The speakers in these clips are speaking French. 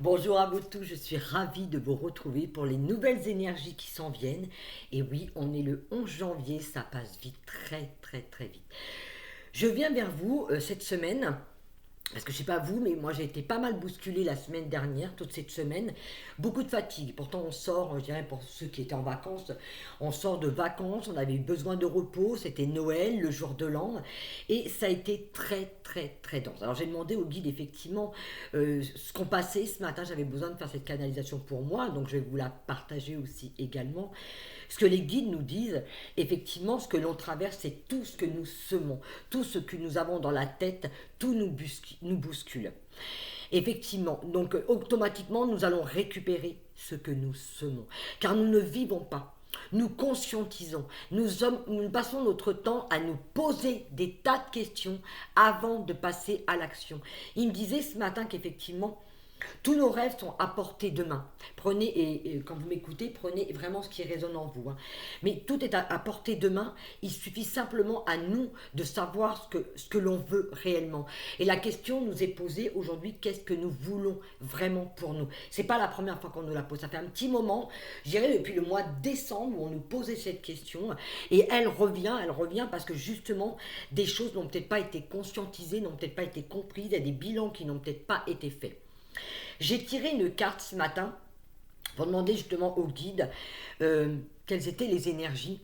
Bonjour à vous tous, je suis ravie de vous retrouver pour les nouvelles énergies qui s'en viennent. Et oui, on est le 11 janvier, ça passe vite, très vite. Je viens vers vous cette semaine, parce que je sais pas vous, mais moi j'ai été pas mal bousculée la semaine dernière, toute cette semaine. Beaucoup de fatigue. Pourtant on sort, je dirais pour ceux qui étaient en vacances, on sort de vacances, on avait eu besoin de repos, c'était Noël, le jour de l'an, et ça a été très dense. Alors j'ai demandé au guide effectivement ce qu'on passait ce matin, j'avais besoin de faire cette canalisation pour moi, donc je vais vous la partager aussi également. Ce que les guides nous disent, effectivement, ce que l'on traverse, c'est tout ce que nous semons, tout ce que nous avons dans la tête, tout nous bouscule. Effectivement, donc automatiquement, nous allons récupérer ce que nous semons, car nous ne vivons pas. Nous conscientisons, nous passons notre temps à nous poser des tas de questions avant de passer à l'action. Il me disait ce matin qu'effectivement, tous nos rêves sont à portée de main. Prenez, et quand vous m'écoutez, prenez vraiment ce qui résonne en vous. Mais tout est à portée de main. Il suffit simplement à nous de savoir ce que l'on veut réellement. Et la question nous est posée aujourd'hui, qu'est-ce que nous voulons vraiment pour nous? C'est pas la première fois qu'on nous la pose. Ça fait un petit moment, je dirais depuis le mois de décembre, où on nous posait cette question. Et elle revient parce que justement, des choses n'ont peut-être pas été conscientisées, n'ont peut-être pas été comprises. Il y a des bilans qui n'ont peut-être pas été faits. J'ai tiré une carte ce matin pour demander justement au guide quelles étaient les énergies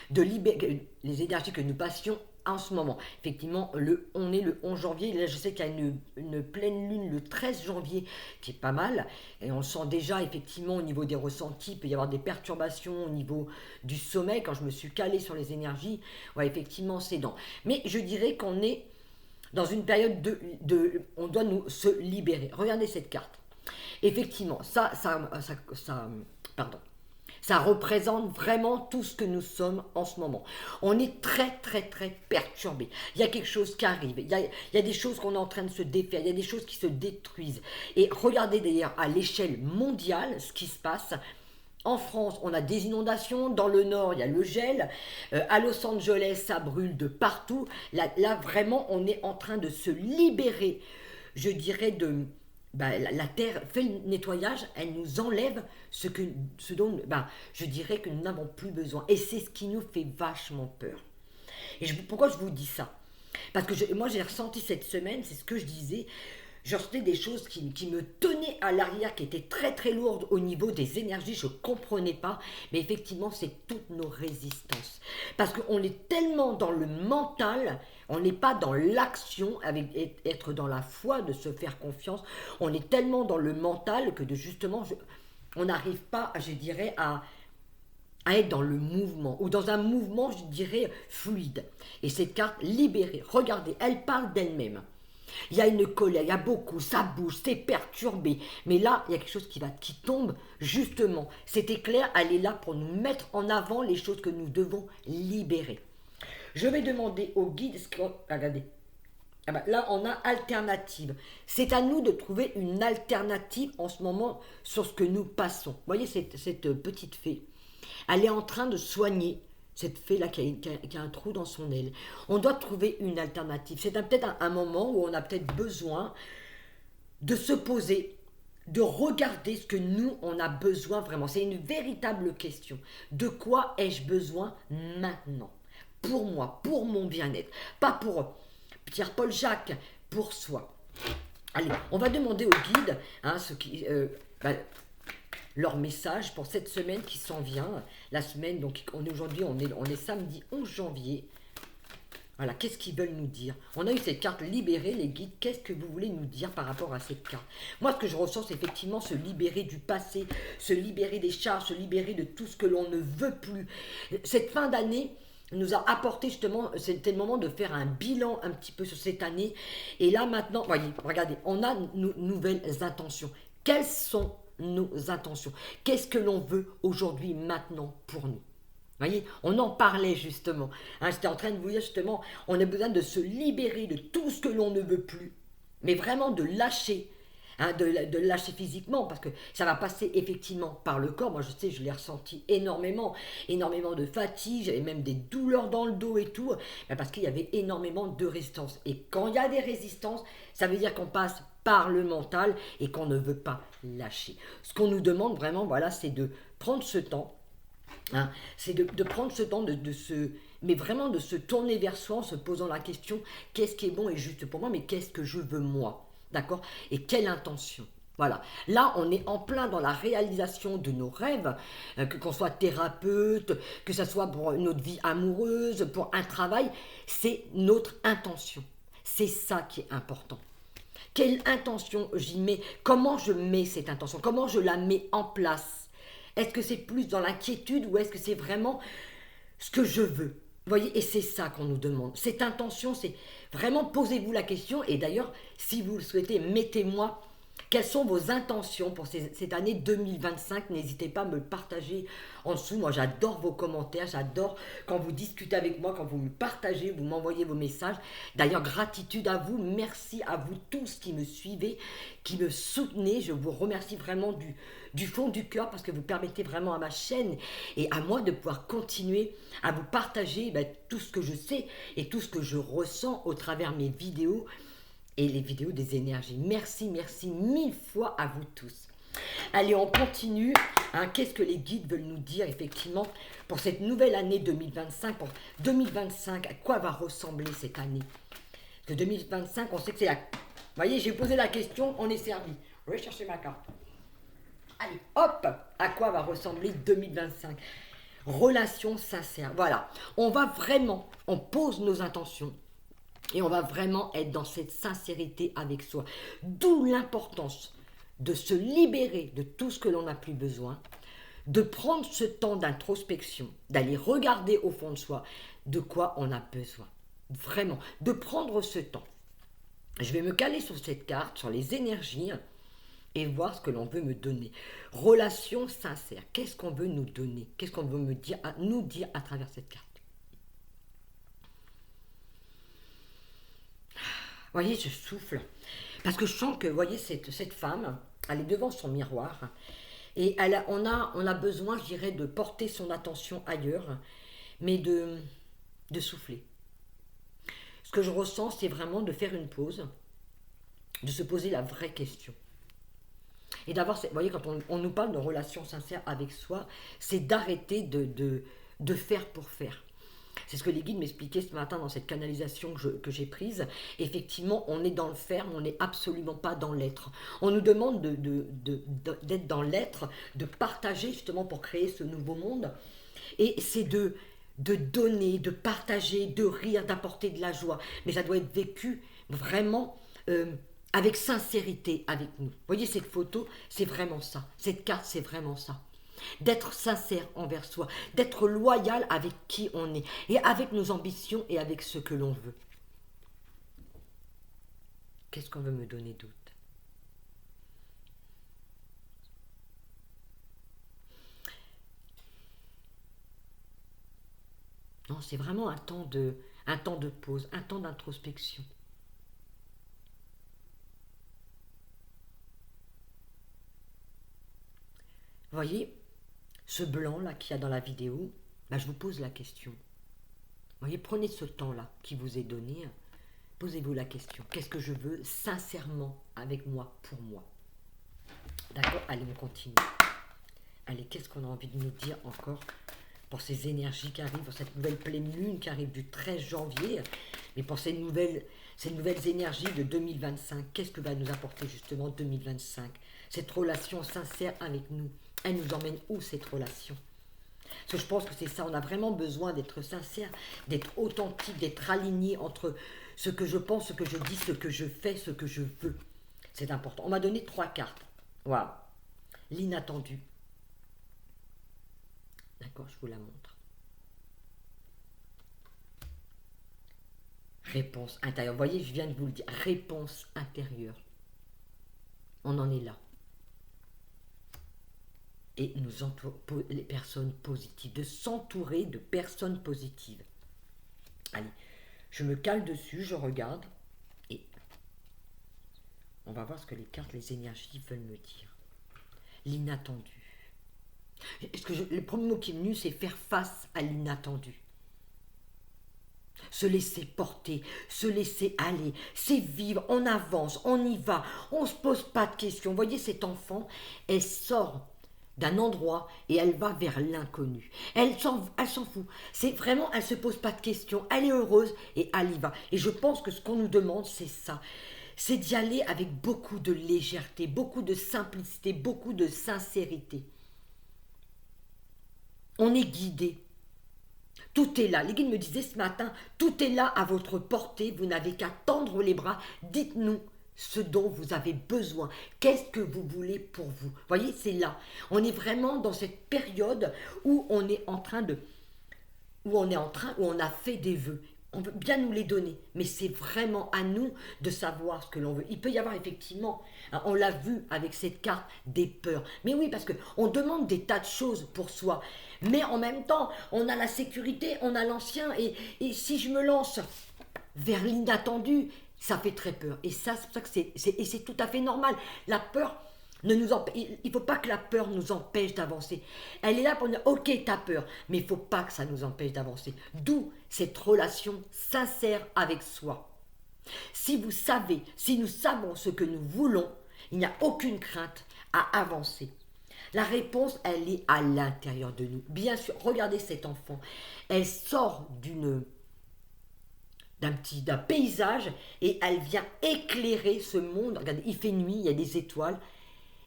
les énergies que nous passions en ce moment. Effectivement, on est le 11 janvier. Là, je sais qu'il y a une pleine lune le 13 janvier qui est pas mal. Et on le sent déjà, effectivement, au niveau des ressentis. Il peut y avoir des perturbations au niveau du sommeil. Quand je me suis calée sur les énergies, ouais, effectivement, c'est dans. Mais je dirais qu'on est dans une période on doit nous se libérer. Regardez cette carte. Effectivement, ça représente vraiment tout ce que nous sommes en ce moment. On est très perturbé. Il y a quelque chose qui arrive. Il y a des choses qu'on est en train de se défaire. Il y a des choses qui se détruisent. Et regardez d'ailleurs à l'échelle mondiale ce qui se passe. En France, on a des inondations. Dans le nord, il y a le gel. À Los Angeles, ça brûle de partout. Là, vraiment, on est en train de se libérer, je dirais, la terre fait le nettoyage, elle nous enlève ce dont je dirais que nous n'avons plus besoin. Et c'est ce qui nous fait vachement peur. Et pourquoi je vous dis ça? Parce que moi, j'ai ressenti cette semaine, c'est ce que je disais, je ressentais des choses qui me tenaient à l'arrière, qui étaient très lourdes au niveau des énergies, je ne comprenais pas, mais effectivement, c'est toutes nos résistances. Parce qu'on est tellement dans le mental, on n'est pas dans l'action, avec être dans la foi, de se faire confiance, on est tellement dans le mental que on n'arrive pas, je dirais, à être dans le mouvement, ou dans un mouvement, je dirais, fluide. Et cette carte libérée, regardez, elle parle d'elle-même. Il y a une colère, il y a beaucoup, ça bouge, c'est perturbé. Mais là, il y a quelque chose qui tombe, justement. Cet éclair, elle est là pour nous mettre en avant les choses que nous devons libérer. Je vais demander au guide, regardez, là on a alternative. C'est à nous de trouver une alternative en ce moment sur ce que nous passons. Vous voyez cette petite fée, elle est en train de soigner cette fée-là qui a un trou dans son aile. On doit trouver une alternative. C'est peut-être un moment où on a peut-être besoin de se poser, de regarder ce que nous, on a besoin vraiment. C'est une véritable question. De quoi ai-je besoin maintenant? Pour moi, pour mon bien-être. Pas pour Pierre-Paul Jacques, pour soi. Allez, on va demander au guide leur message pour cette semaine qui s'en vient. La semaine, donc aujourd'hui, on est samedi 11 janvier. Voilà, qu'est-ce qu'ils veulent nous dire? On a eu cette carte libérée, les guides. Qu'est-ce que vous voulez nous dire par rapport à cette carte? Moi, ce que je ressens, c'est effectivement se libérer du passé, se libérer des charges, se libérer de tout ce que l'on ne veut plus. Cette fin d'année nous a apporté justement, c'était le moment de faire un bilan un petit peu sur cette année. Et là, maintenant, voyez, regardez, on a nos nouvelles intentions. Quelles sont nos intentions? Qu'est-ce que l'on veut aujourd'hui, maintenant, pour nous? Voyez, on en parlait justement. J'étais en train de vous dire justement, on a besoin de se libérer de tout ce que l'on ne veut plus, mais vraiment de lâcher, de lâcher physiquement, parce que ça va passer effectivement par le corps. Moi, je sais, je l'ai ressenti énormément de fatigue, j'avais même des douleurs dans le dos et tout, parce qu'il y avait énormément de résistance. Et quand il y a des résistances, ça veut dire qu'on passe par le mental et qu'on ne veut pas lâcher. Ce qu'on nous demande vraiment, voilà, c'est de prendre ce temps, hein, c'est de prendre ce temps mais vraiment de se tourner vers soi en se posant la question, qu'est-ce qui est bon et juste pour moi, mais qu'est-ce que je veux moi, d'accord? Et quelle intention? Voilà, là on est en plein dans la réalisation de nos rêves, qu'on soit thérapeute, que ce soit pour notre vie amoureuse, pour un travail, c'est notre intention. C'est ça qui est important. Quelle intention j'y mets? Comment je mets cette intention? Comment je la mets en place? Est-ce que c'est plus dans l'inquiétude ou est-ce que c'est vraiment ce que je veux? Vous voyez, et c'est ça qu'on nous demande. Cette intention, c'est vraiment posez-vous la question. Et d'ailleurs, si vous le souhaitez, mettez-moi quelles sont vos intentions pour cette année 2025. N'hésitez pas à me le partager en dessous. Moi, j'adore vos commentaires. J'adore quand vous discutez avec moi, quand vous me partagez, vous m'envoyez vos messages. D'ailleurs, gratitude à vous. Merci à vous tous qui me suivez, qui me soutenez. Je vous remercie vraiment du fond du cœur parce que vous permettez vraiment à ma chaîne et à moi de pouvoir continuer à vous partager tout ce que je sais et tout ce que je ressens au travers mes vidéos et les vidéos des énergies. Merci, merci mille fois à vous tous. Allez, on continue. Hein, qu'est-ce que les guides veulent nous dire effectivement pour cette nouvelle année 2025? Pour 2025, à quoi va ressembler cette année? Parce que 2025, on sait que c'est la... Vous voyez, j'ai posé la question, on est servi. Je vais chercher ma carte. Allez, hop, à quoi va ressembler 2025? Relation sincère. Voilà, on va vraiment, on pose nos intentions. Et on va vraiment être dans cette sincérité avec soi. D'où l'importance de se libérer de tout ce que l'on n'a plus besoin, de prendre ce temps d'introspection, d'aller regarder au fond de soi de quoi on a besoin. Vraiment, de prendre ce temps. Je vais me caler sur cette carte, sur les énergies, et voir ce que l'on veut me donner. Relation sincère. Qu'est-ce qu'on veut nous donner? Qu'est-ce qu'on veut nous dire à travers cette carte? Vous voyez, je souffle. Parce que je sens que, vous voyez, cette femme, elle est devant son miroir. Et on a besoin, je dirais, de porter son attention ailleurs, mais de souffler. Ce que je ressens, c'est vraiment de faire une pause, de se poser la vraie question. Et d'avoir, vous voyez, quand on nous parle de relation sincère avec soi, c'est d'arrêter de faire pour faire. C'est ce que les guides m'expliquaient ce matin dans cette canalisation que j'ai prise. Effectivement, on est dans le faire, mais on n'est absolument pas dans l'être. On nous demande d'être dans l'être, de partager justement pour créer ce nouveau monde. Et c'est de donner, de partager, de rire, d'apporter de la joie. Mais ça doit être vécu vraiment avec sincérité avec nous. Vous voyez, cette photo, c'est vraiment ça. Cette carte, c'est vraiment ça. D'être sincère envers soi, d'être loyal avec qui on est, et avec nos ambitions et avec ce que l'on veut. Qu'est-ce qu'on veut me donner d'autre? Non, c'est vraiment un temps de pause, un temps d'introspection. Vous voyez, ce blanc-là qu'il y a dans la vidéo, je vous pose la question. Vous voyez, prenez ce temps-là qui vous est donné, posez-vous la question. Qu'est-ce que je veux sincèrement avec moi, pour moi? D'accord? Allez, on continue. Allez, qu'est-ce qu'on a envie de nous dire encore pour ces énergies qui arrivent, pour cette nouvelle pleine lune qui arrive du 13 janvier, mais pour ces nouvelles énergies de 2025, qu'est-ce que va nous apporter justement 2025? Cette relation sincère avec nous, elle nous emmène où cette relation? Parce que je pense que c'est ça, on a vraiment besoin d'être sincère, d'être authentique, d'être aligné entre ce que je pense, ce que je dis, ce que je fais, ce que je veux. C'est important. On m'a donné 3 cartes. Voilà. L'inattendu. D'accord, je vous la montre. Réponse intérieure. Vous voyez, je viens de vous le dire. Réponse intérieure. On en est là. Et nous entourons les personnes positives. De s'entourer de personnes positives. Allez, je me cale dessus, je regarde. Et on va voir ce que les cartes, les énergies veulent me dire. L'inattendu. Le premier mot qui est venu, c'est faire face à l'inattendu. se laisser porter, se laisser aller, c'est vivre, on avance, on y va, on ne se pose pas de questions. Vous voyez, cet enfant, elle sort d'un endroit et elle va vers l'inconnu. Elle s'en fout. C'est vraiment, elle se pose pas de questions. Elle est heureuse et elle y va. Et je pense que ce qu'on nous demande, c'est ça. C'est d'y aller avec beaucoup de légèreté, beaucoup de simplicité, beaucoup de sincérité. On est guidé. Tout est là. Les guides me disaient ce matin, tout est là à votre portée. Vous n'avez qu'à tendre les bras. Dites-nous ce dont vous avez besoin. Qu'est-ce que vous voulez pour vous? Vous voyez, c'est là. On est vraiment dans cette période où on est en train de, où on a fait des vœux. On veut bien nous les donner, mais c'est vraiment à nous de savoir ce que l'on veut. Il peut y avoir effectivement, hein, on l'a vu avec cette carte, des peurs. Mais oui, parce qu'on demande des tas de choses pour soi. Mais en même temps, on a la sécurité, on a l'ancien. Et si je me lance vers l'inattendu, ça fait très peur. Et ça, c'est pour ça que c'est tout à fait normal. La peur, il ne faut pas que la peur nous empêche d'avancer. Elle est là pour dire, ok, t'as peur, mais il ne faut pas que ça nous empêche d'avancer. D'où cette relation sincère avec soi. Si vous savez, si nous savons ce que nous voulons, il n'y a aucune crainte à avancer. La réponse, elle est à l'intérieur de nous. Bien sûr, regardez cet enfant. Elle sort d'un paysage et elle vient éclairer ce monde. Regardez, il fait nuit, il y a des étoiles.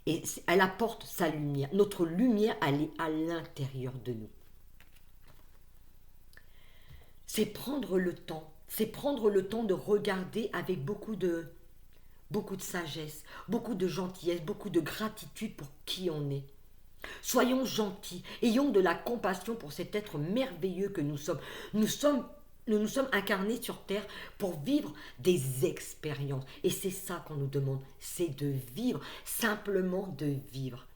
Et elle apporte sa lumière. Notre lumière, elle est à l'intérieur de nous. C'est prendre le temps. C'est prendre le temps de regarder avec beaucoup de sagesse, beaucoup de gentillesse, beaucoup de gratitude pour qui on est. Soyons gentils, ayons de la compassion pour cet être merveilleux que nous sommes. Nous nous sommes incarnés sur Terre pour vivre des expériences. Et c'est ça qu'on nous demande, c'est de vivre, simplement de vivre.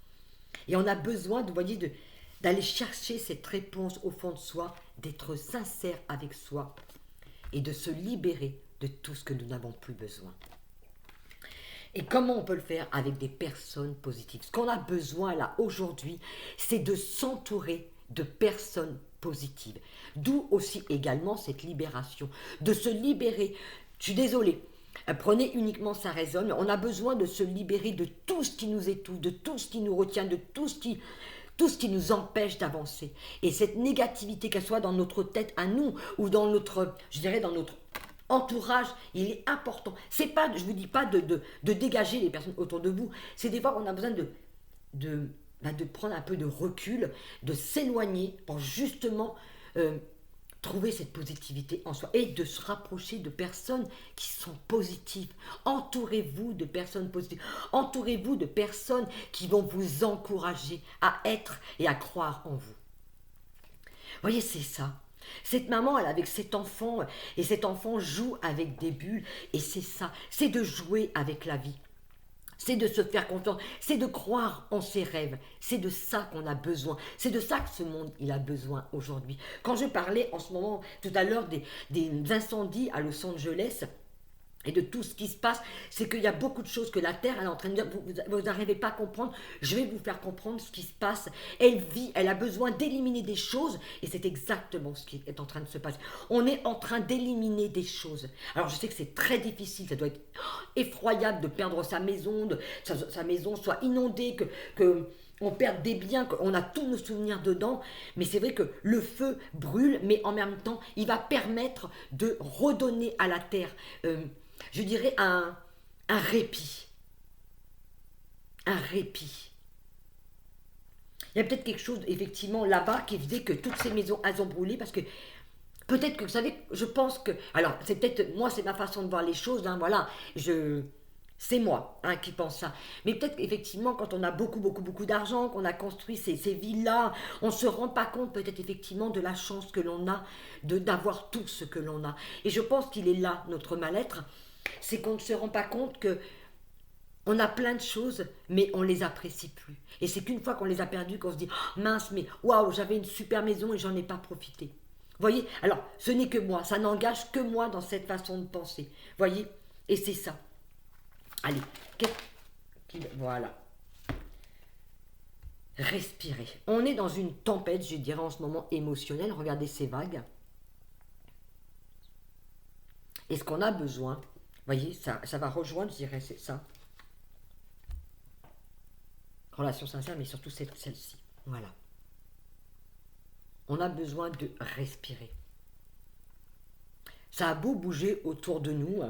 Et on a besoin, d'aller chercher cette réponse au fond de soi, d'être sincère avec soi et de se libérer de tout ce que nous n'avons plus besoin. Et comment on peut le faire? Avec des personnes positives. Ce qu'on a besoin là aujourd'hui, c'est de s'entourer de personnes positives. D'où aussi également cette libération, de se libérer. Je suis désolée, prenez uniquement ça résonne, mais on a besoin de se libérer de tout ce qui nous étouffe, de tout ce qui nous retient, de tout ce qui nous empêche d'avancer. Et cette négativité, qu'elle soit dans notre tête à nous ou dans notre, je dirais, dans notre entourage, il est important. C'est pas, je vous dis pas de dégager les personnes autour de vous. C'est des fois qu'on a besoin de prendre un peu de recul, de s'éloigner pour justement trouver cette positivité en soi et de se rapprocher de personnes qui sont positives. Entourez-vous de personnes positives. Entourez-vous de personnes qui vont vous encourager à être et à croire en vous. Vous voyez, c'est ça. Cette maman, elle est avec cet enfant, et cet enfant joue avec des bulles, et c'est ça, c'est de jouer avec la vie. C'est de se faire confiance, c'est de croire en ses rêves. C'est de ça qu'on a besoin. C'est de ça que ce monde, il a besoin aujourd'hui. Quand je parlais en ce moment, tout à l'heure, des incendies à Los Angeles, et de tout ce qui se passe, c'est qu'il y a beaucoup de choses que la Terre elle est en train de dire, vous n'arrivez pas à comprendre, je vais vous faire comprendre ce qui se passe. Elle vit, elle a besoin d'éliminer des choses, et c'est exactement ce qui est en train de se passer. On est en train d'éliminer des choses. Alors je sais que c'est très difficile, ça doit être effroyable de perdre sa maison, sa maison soit inondée, que on perd des biens, qu'on a tous nos souvenirs dedans, mais c'est vrai que le feu brûle, mais en même temps, il va permettre de redonner à la terre, je dirais, un répit. Un répit. Il y a peut-être quelque chose, effectivement, là-bas, qui faisait que toutes ces maisons, elles ont brûlé, parce que peut-être que, vous savez, je pense que... Alors, c'est peut-être... Moi, c'est ma façon de voir les choses, hein, voilà. C'est moi qui pense ça. Mais peut-être qu'effectivement, quand on a beaucoup d'argent, qu'on a construit ces villas, on ne se rend pas compte peut-être effectivement de la chance que l'on a d'avoir tout ce que l'on a. Et je pense qu'il est là, notre mal-être. C'est qu'on ne se rend pas compte que on a plein de choses, mais on ne les apprécie plus. Et c'est qu'une fois qu'on les a perdues, qu'on se dit oh, mince, mais waouh, j'avais une super maison et j'en ai pas profité. Vous voyez? Alors, ce n'est que moi, ça n'engage que moi dans cette façon de penser. Vous voyez? Et c'est ça. Allez, voilà. Respirez. On est dans une tempête, je dirais en ce moment, émotionnelle. Regardez ces vagues. Et ce qu'on a besoin, vous voyez, ça va rejoindre, je dirais, c'est ça. Relation sincère, mais surtout celle-ci. Voilà. On a besoin de respirer. Ça a beau bouger autour de nous,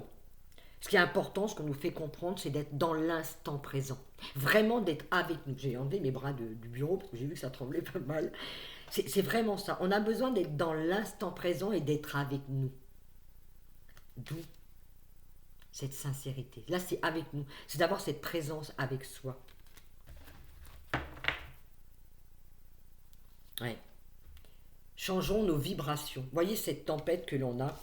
ce qui est important, ce qu'on nous fait comprendre, c'est d'être dans l'instant présent. Vraiment d'être avec nous. J'ai enlevé mes bras du bureau parce que j'ai vu que ça tremblait pas mal. C'est vraiment ça. On a besoin d'être dans l'instant présent et d'être avec nous. D'où cette sincérité. Là, c'est avec nous. C'est d'avoir cette présence avec soi. Ouais. Changeons nos vibrations. Voyez cette tempête que l'on a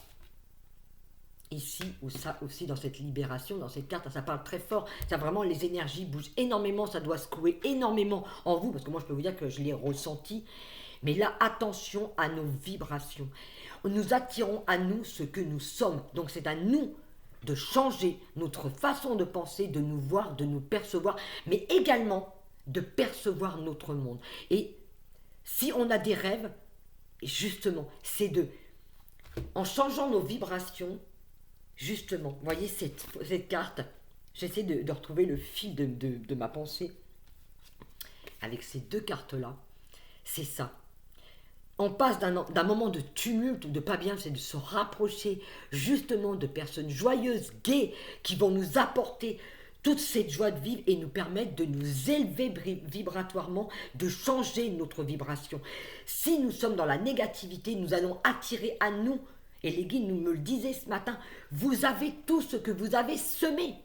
ici ou ça aussi dans cette libération, dans cette carte, ça parle très fort. Ça vraiment, les énergies bougent énormément, ça doit secouer énormément en vous, parce que moi je peux vous dire que je l'ai ressenti. Mais là, attention à nos vibrations. Nous attirons à nous ce que nous sommes. Donc c'est à nous de changer notre façon de penser, de nous voir, de nous percevoir, mais également de percevoir notre monde. Et si on a des rêves, justement, c'est en changeant nos vibrations, justement, vous voyez cette carte, j'essaie de retrouver le fil de ma pensée avec ces deux cartes-là, c'est ça. On passe d'un moment de tumulte, de pas bien, c'est de se rapprocher justement de personnes joyeuses, gaies, qui vont nous apporter toute cette joie de vivre et nous permettre de nous élever vibratoirement, de changer notre vibration. Si nous sommes dans la négativité, nous allons attirer à nous, et les guides nous me le disaient ce matin, vous avez tout ce que vous avez semé.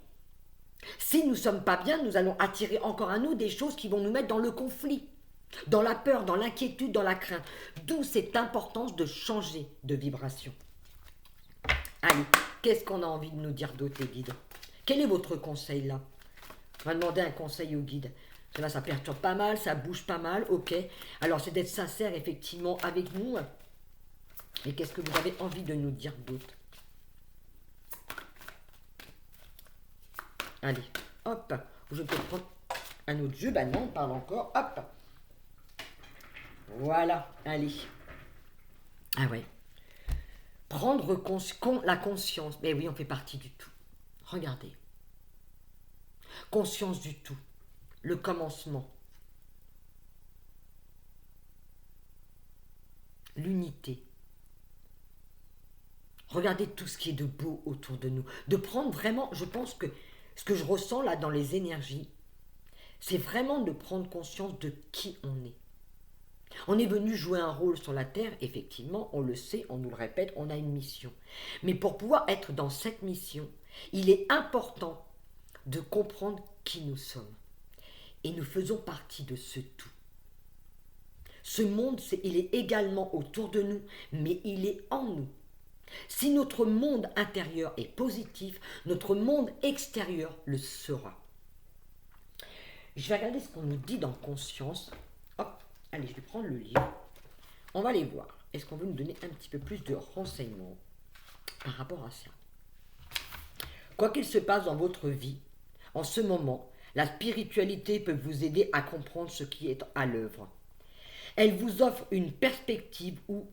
Si nous ne sommes pas bien, nous allons attirer encore à nous des choses qui vont nous mettre dans le conflit, dans la peur, dans l'inquiétude, dans la crainte. D'où cette importance de changer de vibration. Allez, qu'est-ce qu'on a envie de nous dire d'autre, les guides? Quel est votre conseil là? On va demander un conseil au guide. Là, ça perturbe pas mal, ça bouge pas mal, ok. Alors, c'est d'être sincère, effectivement, avec nous. Et qu'est-ce que vous avez envie de nous dire d'autre? Allez, hop. Je peux prendre un autre jeu. Ben non, on parle encore. Hop. Voilà, allez. Ah ouais. Prendre la conscience. Mais oui, on fait partie du tout. Regardez. Conscience du tout. Le commencement. L'unité. Regardez tout ce qui est de beau autour de nous. De prendre vraiment, je pense que ce que je ressens là dans les énergies, c'est vraiment de prendre conscience de qui on est. On est venu jouer un rôle sur la Terre, effectivement, on le sait, on nous le répète, on a une mission. Mais pour pouvoir être dans cette mission, il est important de comprendre qui nous sommes. Et nous faisons partie de ce tout. Ce monde, il est également autour de nous, mais il est en nous. Si notre monde intérieur est positif, notre monde extérieur le sera. Je vais regarder ce qu'on nous dit dans Conscience. Hop, allez, je vais prendre le livre. On va aller voir. Est-ce qu'on veut nous donner un petit peu plus de renseignements par rapport à ça? Quoi qu'il se passe dans votre vie, en ce moment, la spiritualité peut vous aider à comprendre ce qui est à l'œuvre. Elle vous offre une perspective où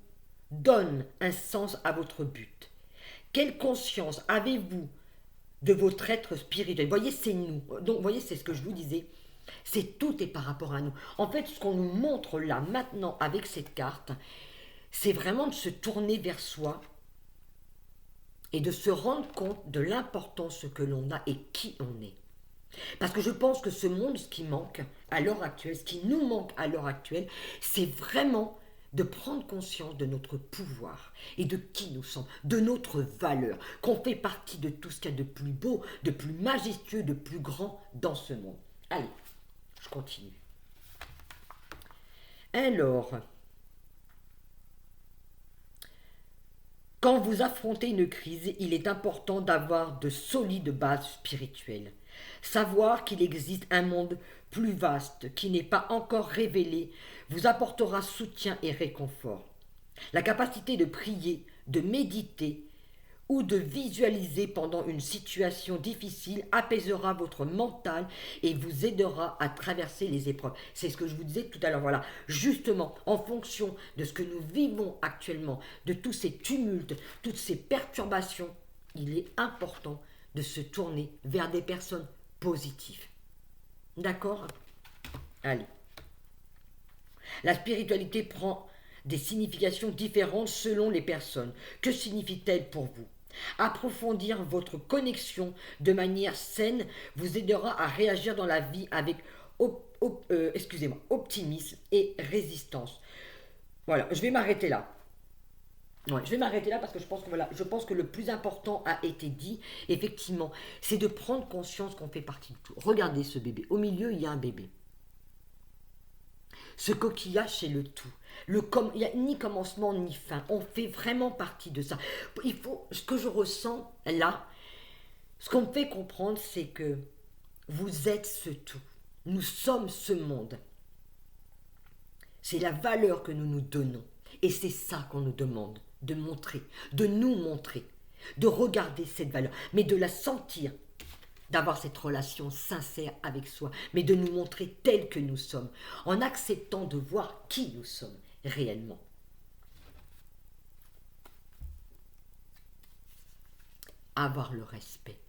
donne un sens à votre but. Quelle conscience avez-vous de votre être spirituel? Vous voyez, c'est nous. Donc, vous voyez, c'est ce que je vous disais. Tout est par rapport à nous. En fait, ce qu'on nous montre là, maintenant, avec cette carte, c'est vraiment de se tourner vers soi et de se rendre compte de l'importance que l'on a et qui on est. Parce que je pense que ce monde, ce qui manque à l'heure actuelle, ce qui nous manque à l'heure actuelle, c'est vraiment de prendre conscience de notre pouvoir et de qui nous sommes, de notre valeur, qu'on fait partie de tout ce qu'il y a de plus beau, de plus majestueux, de plus grand dans ce monde. Allez, je continue. Alors, quand vous affrontez une crise, il est important d'avoir de solides bases spirituelles. Savoir qu'il existe un monde plus vaste qui n'est pas encore révélé vous apportera soutien et réconfort. La capacité de prier, de méditer ou de visualiser pendant une situation difficile apaisera votre mental et vous aidera à traverser les épreuves. C'est ce que je vous disais tout à l'heure. Voilà, justement, en fonction de ce que nous vivons actuellement, de tous ces tumultes, toutes ces perturbations, il est important de se tourner vers des personnes positives. D'accord? Allez. La spiritualité prend des significations différentes selon les personnes. Que signifie-t-elle pour vous? Approfondir votre connexion de manière saine vous aidera à réagir dans la vie avec optimisme et résistance. Voilà, je vais m'arrêter là. Ouais, je vais m'arrêter là parce que je pense que le plus important a été dit. Effectivement, c'est de prendre conscience qu'on fait partie de tout. Regardez ce bébé. Au milieu, il y a un bébé. Ce coquillage, c'est le tout. Il n'y a ni commencement ni fin. On fait vraiment partie de ça. Ce que je ressens là, ce qu'on me fait comprendre, c'est que vous êtes ce tout. Nous sommes ce monde. C'est la valeur que nous nous donnons. Et c'est ça qu'on nous demande de montrer, de nous montrer, de regarder cette valeur, mais de la sentir, d'avoir cette relation sincère avec soi, mais de nous montrer tels que nous sommes, en acceptant de voir qui nous sommes réellement. Avoir le respect.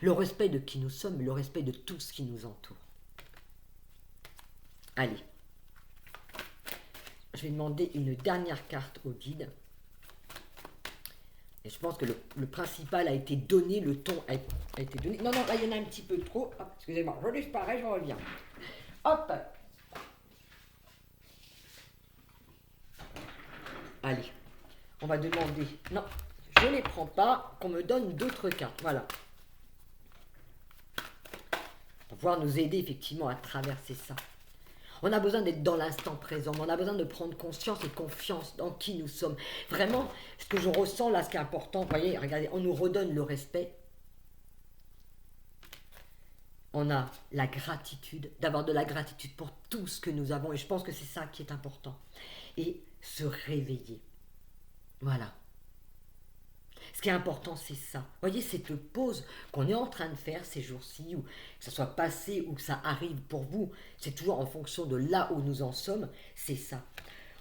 Le respect de qui nous sommes, le respect de tout ce qui nous entoure. Allez. Je vais demander une dernière carte au guide. Et je pense que le principal a été donné, le ton a été donné. Non, là, il y en a un petit peu trop. Excusez-moi, je disparais, je reviens. Hop. Allez, on va demander... Non, je ne les prends pas, qu'on me donne d'autres cartes. Voilà. Pour pouvoir nous aider effectivement à traverser ça. On a besoin d'être dans l'instant présent, on a besoin de prendre conscience et confiance dans qui nous sommes. Vraiment, ce que je ressens là, ce qui est important, vous voyez, regardez, on nous redonne le respect. On a la gratitude, d'avoir de la gratitude pour tout ce que nous avons. Et je pense que c'est ça qui est important. Et se réveiller. Voilà. Ce qui est important, c'est ça. Vous voyez, cette pause qu'on est en train de faire ces jours-ci, ou que ça soit passé ou que ça arrive pour vous, c'est toujours en fonction de là où nous en sommes, c'est ça.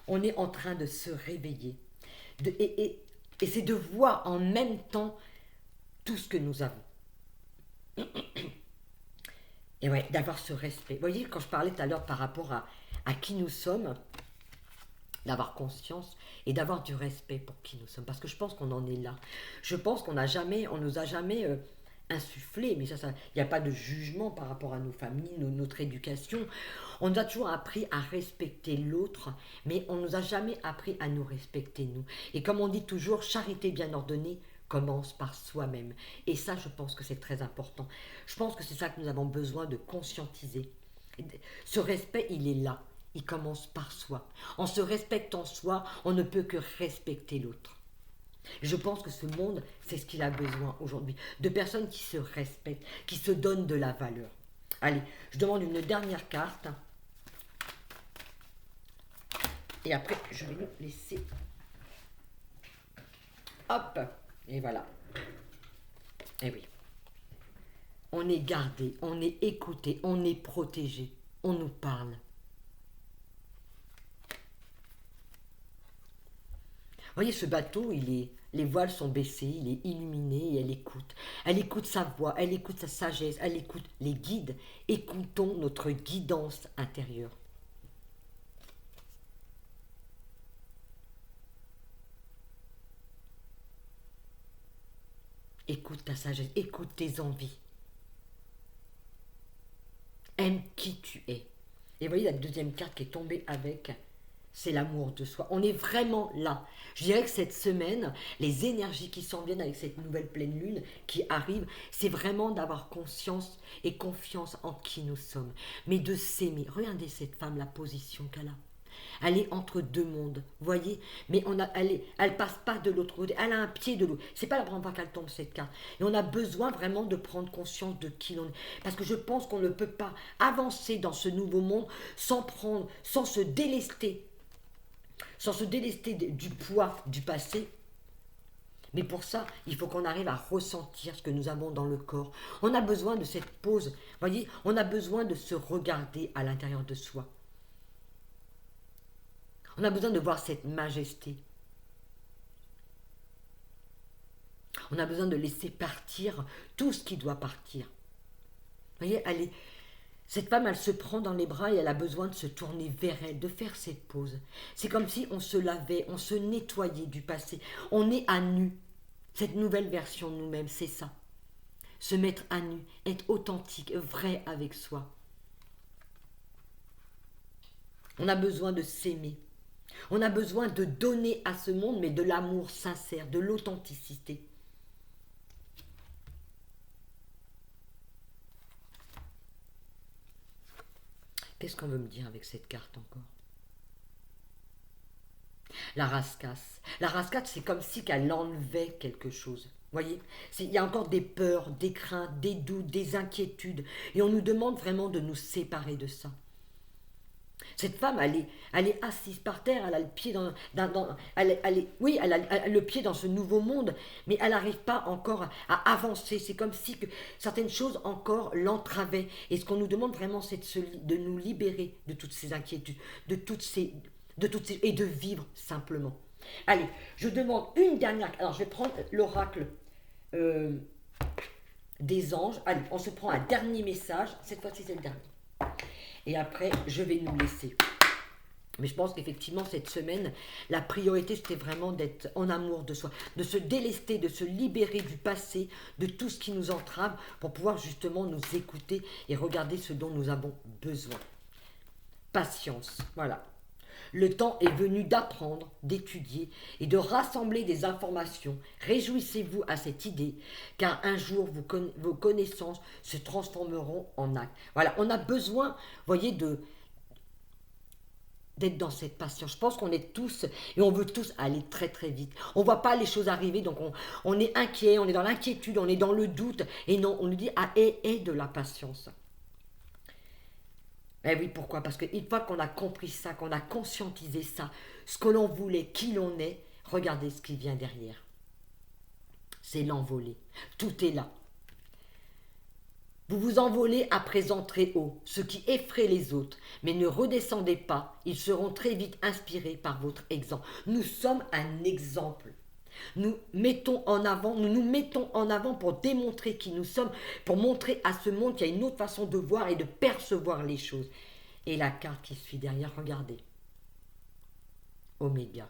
On est en train de se réveiller. Et c'est de voir en même temps tout ce que nous avons. Et ouais, d'avoir ce respect. Vous voyez, quand je parlais tout à l'heure par rapport à qui nous sommes, d'avoir conscience et d'avoir du respect pour qui nous sommes. Parce que je pense qu'on en est là. Je pense qu'on nous a jamais insufflé, mais il n'y a pas de jugement par rapport à nos familles, notre éducation. On nous a toujours appris à respecter l'autre, mais on ne nous a jamais appris à nous respecter nous. Et comme on dit toujours, charité bien ordonnée commence par soi-même. Et ça, je pense que c'est très important. Je pense que c'est ça que nous avons besoin de conscientiser. Ce respect, il est là. Il commence par soi. En se respectant soi, on ne peut que respecter l'autre. Je pense que ce monde, c'est ce qu'il a besoin aujourd'hui. De personnes qui se respectent, qui se donnent de la valeur. Allez, je demande une dernière carte. Et après, je vais nous laisser. Hop, et voilà. Et oui. On est gardé, on est écouté, on est protégé. On nous parle. Vous voyez, ce bateau, les voiles sont baissées, il est illuminé et elle écoute. Elle écoute sa voix, elle écoute sa sagesse, elle écoute les guides. Écoutons notre guidance intérieure. Écoute ta sagesse, écoute tes envies. Aime qui tu es. Et vous voyez la deuxième carte qui est tombée avec, c'est l'amour de soi. On est vraiment là. Je dirais que cette semaine, les énergies qui s'en viennent avec cette nouvelle pleine lune qui arrive, c'est vraiment d'avoir conscience et confiance en qui nous sommes. Mais de s'aimer. Regardez cette femme, la position qu'elle a. Elle est entre deux mondes, voyez, mais elle passe pas de l'autre côté, elle a un pied de l'autre. C'est pas la première fois qu'elle tombe cette carte. Et on a besoin vraiment de prendre conscience de qui l'on est. Parce que je pense qu'on ne peut pas avancer dans ce nouveau monde sans se délester du poids du passé. Mais pour ça, il faut qu'on arrive à ressentir ce que nous avons dans le corps. On a besoin de cette pause, voyez, on a besoin de se regarder à l'intérieur de soi. On a besoin de voir cette majesté. On a besoin de laisser partir tout ce qui doit partir. Vous voyez, cette femme, elle se prend dans les bras et elle a besoin de se tourner vers elle, de faire cette pause. C'est comme si on se lavait, on se nettoyait du passé. On est à nu. Cette nouvelle version de nous-mêmes, c'est ça. Se mettre à nu, être authentique, vrai avec soi. On a besoin de s'aimer. On a besoin de donner à ce monde, mais de l'amour sincère, de l'authenticité. Qu'est-ce qu'on veut me dire avec cette carte encore? La rascasse. La rascasse, c'est comme si qu'elle enlevait quelque chose. Vous voyez, il y a encore des peurs, des craintes, des doutes, des inquiétudes. Et on nous demande vraiment de nous séparer de ça. Cette femme, elle est assise par terre, elle a le pied elle a le pied dans ce nouveau monde, mais elle n'arrive pas encore à avancer. C'est comme si que certaines choses encore l'entravaient. Et ce qu'on nous demande vraiment, c'est de nous libérer de toutes ces inquiétudes, et de vivre simplement. Allez, je demande une dernière. Alors, je vais prendre l'oracle des anges. Allez, on se prend un dernier message. Cette fois-ci, c'est le dernier. Et après, je vais nous laisser. Mais je pense qu'effectivement, cette semaine, la priorité, c'était vraiment d'être en amour de soi, de se délester, de se libérer du passé, de tout ce qui nous entrave, pour pouvoir justement nous écouter et regarder ce dont nous avons besoin. Patience, voilà. Le temps est venu d'apprendre, d'étudier et de rassembler des informations. Réjouissez-vous à cette idée, car un jour vos connaissances se transformeront en actes. Voilà, on a besoin, vous voyez, d'être dans cette patience. Je pense qu'on est tous, et on veut tous aller très très vite. On ne voit pas les choses arriver, donc on est inquiet, on est dans l'inquiétude, on est dans le doute. Et non, on nous dit, aie de la patience. Eh oui, pourquoi? Parce qu'une fois qu'on a compris ça, qu'on a conscientisé ça, ce que l'on voulait, qui l'on est, regardez ce qui vient derrière. C'est l'envolée. Tout est là. Vous vous envolez à présent très haut, ce qui effraie les autres, mais ne redescendez pas, ils seront très vite inspirés par votre exemple. Nous sommes un exemple. Nous nous mettons en avant pour démontrer qui nous sommes, pour montrer à ce monde qu'il y a une autre façon de voir et de percevoir les choses. Et la carte qui suit derrière, regardez. Oméga.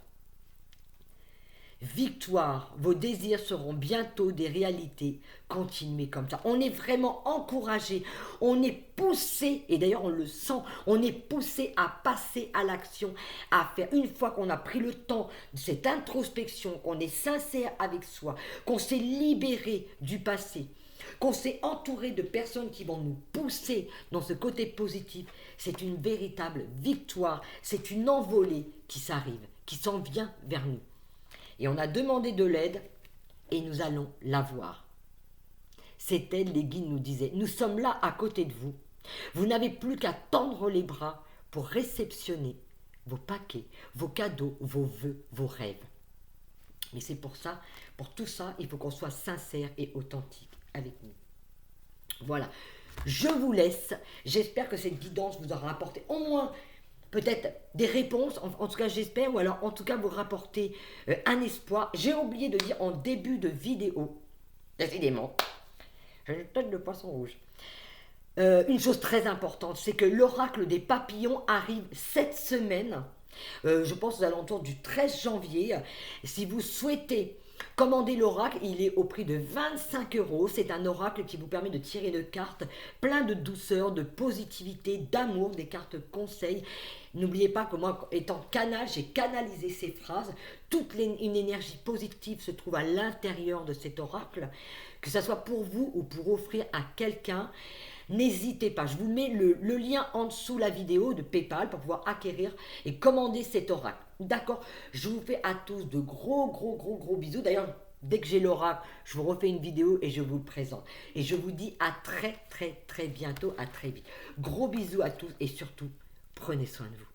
Victoire, vos désirs seront bientôt des réalités. Continuez comme ça. On est vraiment encouragé, on est poussé, et d'ailleurs on le sent, on est poussé à passer à l'action, à faire, une fois qu'on a pris le temps de cette introspection, qu'on est sincère avec soi, qu'on s'est libéré du passé, qu'on s'est entouré de personnes qui vont nous pousser dans ce côté positif. C'est une véritable victoire, c'est une envolée qui s'arrive, qui s'en vient vers nous. Et on a demandé de l'aide et nous allons l'avoir. Cette aide, les guides nous disaient, nous sommes là à côté de vous. Vous n'avez plus qu'à tendre les bras pour réceptionner vos paquets, vos cadeaux, vos vœux, vos rêves. Mais c'est pour ça, pour tout ça, il faut qu'on soit sincère et authentique avec nous. Voilà, je vous laisse. J'espère que cette guidance vous aura apporté au moins peut-être des réponses, en tout cas j'espère, ou alors en tout cas vous rapporter un espoir. J'ai oublié de dire en début de vidéo, décidément, j'ai une tête de poisson rouge, une chose très importante, c'est que l'oracle des papillons arrive cette semaine, je pense aux alentours du 13 janvier. Si vous souhaitez commander l'oracle, il est au prix de 25 €. C'est un oracle qui vous permet de tirer de cartes plein de douceur, de positivité, d'amour, des cartes conseils. N'oubliez pas que moi, étant canal, j'ai canalisé ces phrases. Une énergie positive se trouve à l'intérieur de cet oracle, que ce soit pour vous ou pour offrir à quelqu'un. N'hésitez pas, je vous mets le lien en dessous la vidéo de PayPal pour pouvoir acquérir et commander cet oracle. D'accord? Je vous fais à tous de gros bisous. D'ailleurs, dès que j'ai l'oracle, je vous refais une vidéo et je vous le présente. Et je vous dis à très bientôt, à très vite. Gros bisous à tous et surtout, prenez soin de vous.